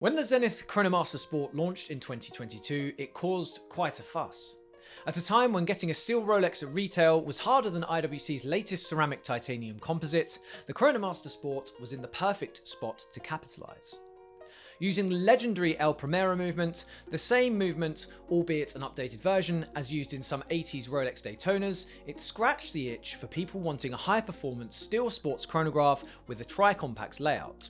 When the Zenith Chronomaster Sport launched in 2022, it caused quite a fuss. At a time when getting a steel Rolex at retail was harder than IWC's latest ceramic titanium composite, the Chronomaster Sport was in the perfect spot to capitalise. Using the legendary El Primero movement, the same movement, albeit an updated version, as used in some 80s Rolex Daytonas, it scratched the itch for people wanting a high-performance steel sports chronograph with a tri-compax layout.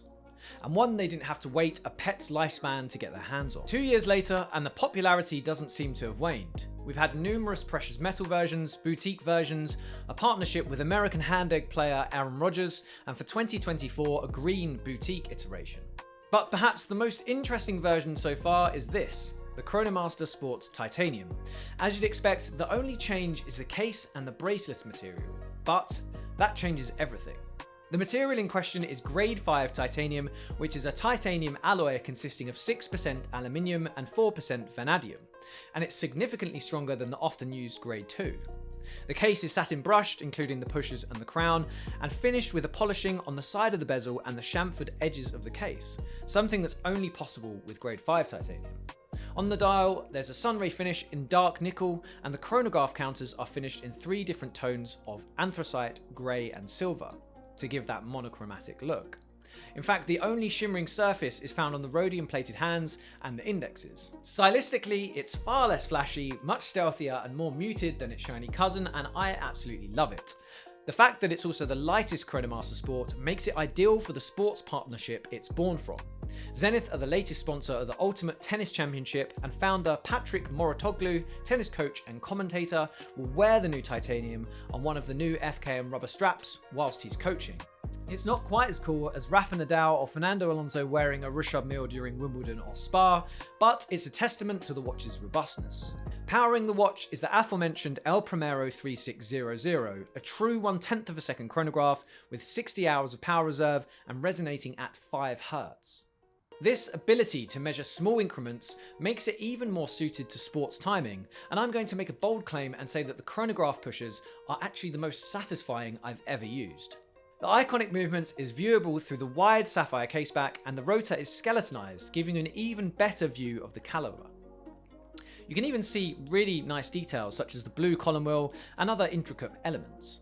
And one they didn't have to wait a pet's lifespan to get their hands on. 2 years later, and the popularity doesn't seem to have waned. We've had numerous precious metal versions, boutique versions, a partnership with American hand-egg player Aaron Rodgers, and for 2024, a green boutique iteration. But perhaps the most interesting version so far is this, the Chronomaster Sport Titanium. As you'd expect, the only change is the case and the bracelet material, but that changes everything. The material in question is grade 5 titanium, which is a titanium alloy consisting of 6% aluminium and 4% vanadium, and it's significantly stronger than the often used grade 2. The case is satin brushed, including the pushers and the crown, and finished with a polishing on the side of the bezel and the chamfered edges of the case, something that's only possible with grade 5 titanium. On the dial, there's a sunray finish in dark nickel, and the chronograph counters are finished in 3 different tones of anthracite, grey and silver, to give that monochromatic look. In fact, the only shimmering surface is found on the rhodium-plated hands and the indexes. Stylistically, it's far less flashy, much stealthier and more muted than its shiny cousin, and I absolutely love it. The fact that it's also the lightest Chronomaster Sport makes it ideal for the sports partnership it's born from. Zenith are the latest sponsor of the Ultimate Tennis Championship, and founder Patrick Mouratoglou, tennis coach and commentator, will wear the new titanium on one of the new FKM rubber straps whilst he's coaching. It's not quite as cool as Rafa Nadal or Fernando Alonso wearing a Richard Mille during Wimbledon or Spa, but it's a testament to the watch's robustness. Powering the watch is the aforementioned El Primero 3600, a true 1/10 of a second chronograph with 60 hours of power reserve and resonating at 5 Hz. This ability to measure small increments makes it even more suited to sports timing, and I'm going to make a bold claim and say that the chronograph pushers are actually the most satisfying I've ever used. The iconic movement is viewable through the wide sapphire caseback, and the rotor is skeletonized, giving you an even better view of the caliber. You can even see really nice details such as the blue column wheel and other intricate elements.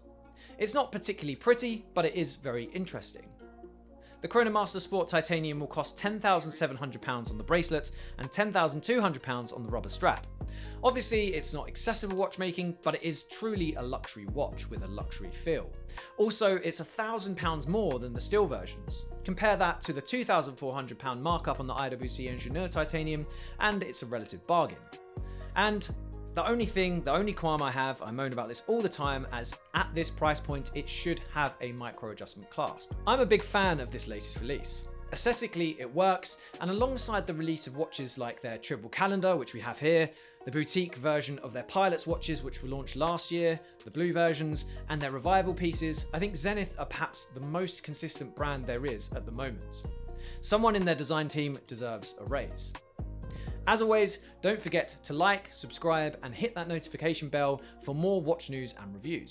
It's not particularly pretty, but it is very interesting. The Chronomaster Sport Titanium will cost £10,700 on the bracelet and £10,200 on the rubber strap. Obviously, it's not accessible watchmaking, but it is truly a luxury watch with a luxury feel. Also, it's £1,000 more than the steel versions. Compare that to the £2,400 markup on the IWC Ingenieur Titanium, and it's a relative bargain. And the only qualm I have, I moan about this all the time, as at this price point it should have a micro adjustment clasp. I'm a big fan of this latest release. Aesthetically it works, and alongside the release of watches like their triple calendar, which we have here, the boutique version of their Pilot's watches which were launched last year, the blue versions, and their revival pieces, I think Zenith are perhaps the most consistent brand there is at the moment. Someone in their design team deserves a raise. As always, don't forget to like, subscribe, and hit that notification bell for more watch news and reviews.